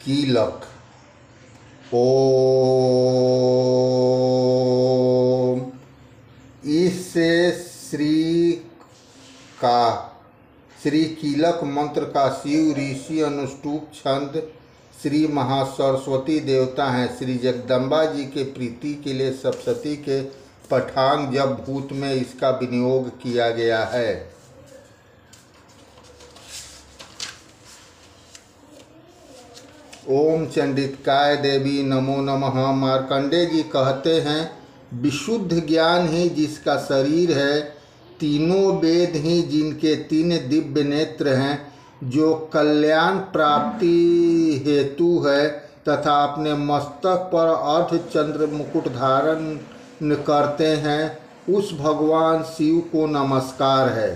कीलक। ओम। इससे श्री कीलक मंत्र का शिव ऋषि अनुष्टुप छंद श्री महासरस्वती देवता हैं। श्री जगदम्बा जी के प्रीति के लिए सप्तशती के पठांग जब भूत में इसका विनियोग किया गया है। ओम चंडिकाय देवी नमो नमः। मार्कंडे जी कहते हैं, विशुद्ध ज्ञान ही जिसका शरीर है, तीनों वेद ही जिनके तीन दिव्य नेत्र हैं, जो कल्याण प्राप्ति हेतु है तथा अपने मस्तक पर अर्धचंद्र मुकुट धारण करते हैं, उस भगवान शिव को नमस्कार है।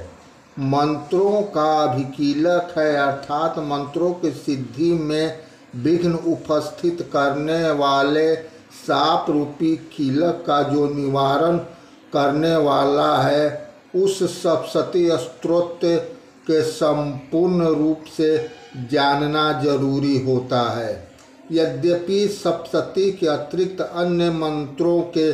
मंत्रों का अभिकीलक है, अर्थात मंत्रों की सिद्धि में विघ्न उपस्थित करने वाले साप रूपी कीलक का जो निवारण करने वाला है, उस सप्तशती स्तोत्र के संपूर्ण रूप से जानना जरूरी होता है। यद्यपि सप्तशती के अतिरिक्त अन्य मंत्रों के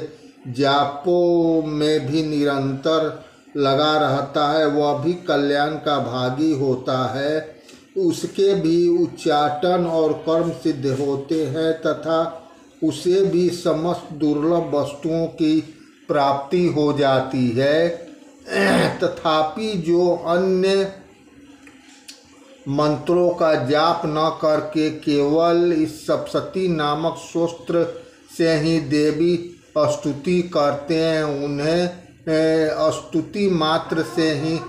जापों में भी निरंतर लगा रहता है, वह भी कल्याण का भागी होता है। उसके भी उच्चाटन और कर्म सिद्ध होते हैं तथा उसे भी समस्त दुर्लभ वस्तुओं की प्राप्ति हो जाती है। तथापि जो अन्य मंत्रों का जाप न करके केवल इस सप्तशती नामक स्तोत्र से ही देवी स्तुति करते हैं, उन्हें स्तुति मात्र से ही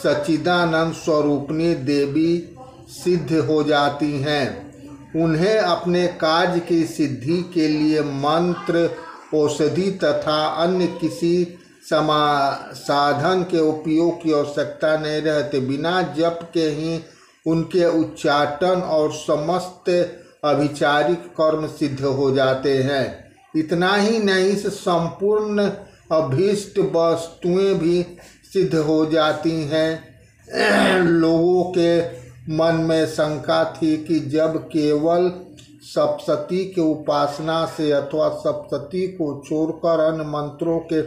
सच्चिदानंद स्वरूपिणी देवी सिद्ध हो जाती हैं। उन्हें अपने कार्य की सिद्धि के लिए मंत्र, औषधि तथा अन्य किसी साधन के उपयोग की आवश्यकता नहीं रहती। बिना जप के ही उनके उच्चाटन और समस्त अभिचारिक कर्म सिद्ध हो जाते हैं। इतना ही नहीं, इस संपूर्ण अभीष्ट वस्तुएं भी सिद्ध हो जाती हैं। लोगों के मन में शंका थी कि जब केवल सप्तशती के उपासना से अथवा सप्तशती को छोड़कर अन्य मंत्रों के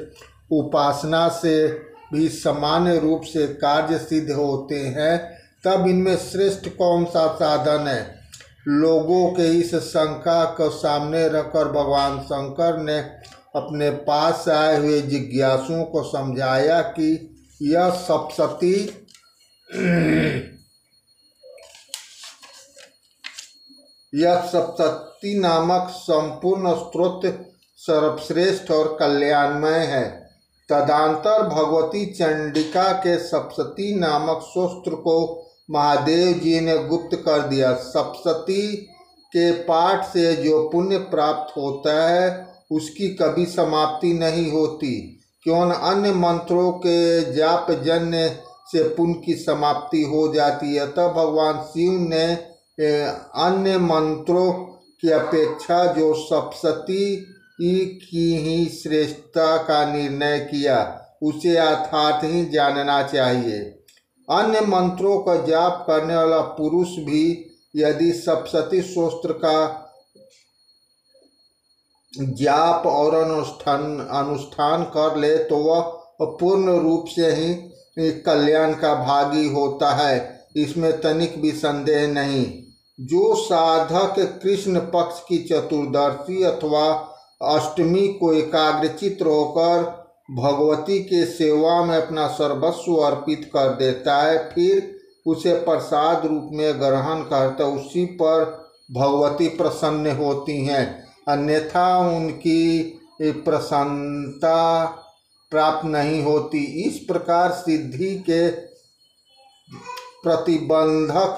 उपासना से भी सामान्य रूप से कार्य सिद्ध होते हैं, तब इनमें श्रेष्ठ कौन सा साधन है। लोगों के इस शंका को सामने रखकर भगवान शंकर ने अपने पास आए हुए जिज्ञासुओं को समझाया कि यह सप्तशती नामक संपूर्ण स्तोत्र सर्वश्रेष्ठ और कल्याणमय है। तदंतर भगवती चंडिका के सप्तशती नामक स्तोत्र को महादेव जी ने गुप्त कर दिया। सप्तशती के पाठ से जो पुण्य प्राप्त होता है, उसकी कभी समाप्ति नहीं होती, क्यों अन्य मंत्रों के जाप जन्य से पुण्य की समाप्ति हो जाती है। तब भगवान शिव ने अन्य मंत्रों की अपेक्षा जो सप्तशती की ही श्रेष्ठता का निर्णय किया, उसे यथार्थ ही जानना चाहिए। अन्य मंत्रों का जाप करने वाला पुरुष भी यदि सप्तशती स्तोत्र का जाप और अनुष्ठान कर ले, तो वह पूर्ण रूप से ही कल्याण का भागी होता है, इसमें तनिक भी संदेह नहीं। जो साधक कृष्ण पक्ष की चतुर्दशी अथवा अष्टमी को एकाग्रचित होकर भगवती के सेवा में अपना सर्वस्व अर्पित कर देता है, फिर उसे प्रसाद रूप में ग्रहण करता, उसी पर भगवती प्रसन्न होती हैं, अन्यथा उनकी प्रसन्नता प्राप्त नहीं होती। इस प्रकार सिद्धि के प्रतिबंधक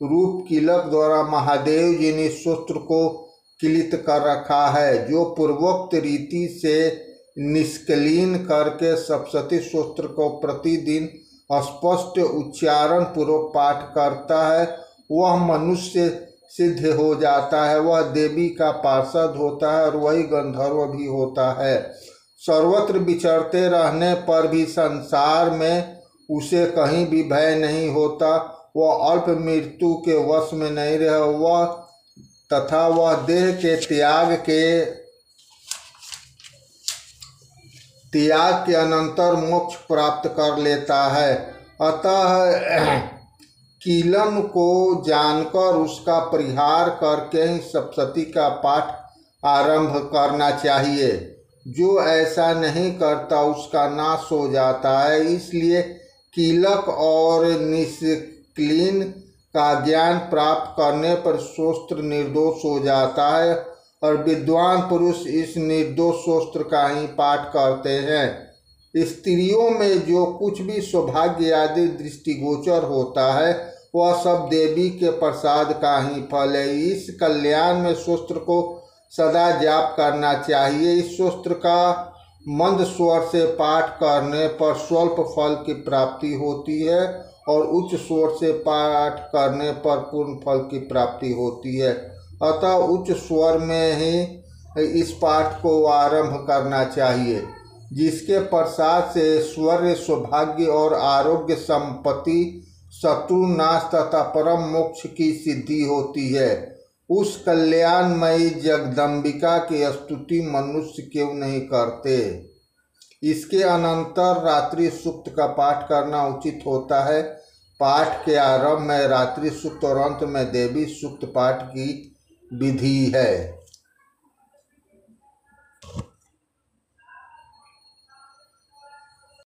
रूप कीलक द्वारा महादेव जी ने स्तोत्र को किलित कर रखा है। जो पूर्वोक्त रीति से निष्कलीन करके सप्तशती स्तोत्र को प्रतिदिन स्पष्ट उच्चारण पूर्वक पाठ करता है, वह मनुष्य सिद्ध हो जाता है, वह देवी का पार्षद होता है और वही गंधर्व भी होता है। सर्वत्र विचरते रहने पर भी संसार में उसे कहीं भी भय नहीं होता, वह अल्प मृत्यु के वश में नहीं रहे, वह तथा वह देह के त्याग के अनंतर मोक्ष प्राप्त कर लेता है। अतः कीलन को जानकर उसका परिहार करके ही सप्तशती का पाठ आरंभ करना चाहिए। जो ऐसा नहीं करता उसका नाश हो जाता है। इसलिए कीलक और निष्क्लीन का ज्ञान प्राप्त करने पर शस्त्र निर्दोष हो जाता है और विद्वान पुरुष इस निर्दोष शस्त्र का ही पाठ करते हैं। स्त्रियों में जो कुछ भी सौभाग्य आदि दृष्टिगोचर होता है वह सब देवी के प्रसाद का ही फल है। इस कल्याण में शस्त्र को सदा जाप करना चाहिए। इस शस्त्र का मंद स्वर से पाठ करने पर स्वल्प फल की प्राप्ति होती है और उच्च स्वर से पाठ करने पर पूर्ण फल की प्राप्ति होती है। अतः उच्च स्वर में ही इस पाठ को आरंभ करना चाहिए, जिसके प्रसाद से ऐश्वर्य, सौभाग्य और आरोग्य, संपत्ति, शत्रु नाश तथा परम मोक्ष की सिद्धि होती है। उस कल्याणमयी जगदम्बिका की स्तुति मनुष्य क्यों नहीं करते। इसके अनंतर रात्रि सूक्त का पाठ करना उचित होता है। पाठ के आरंभ में रात्रि सूक्त और अंत में देवी सूक्त पाठ की विधि है।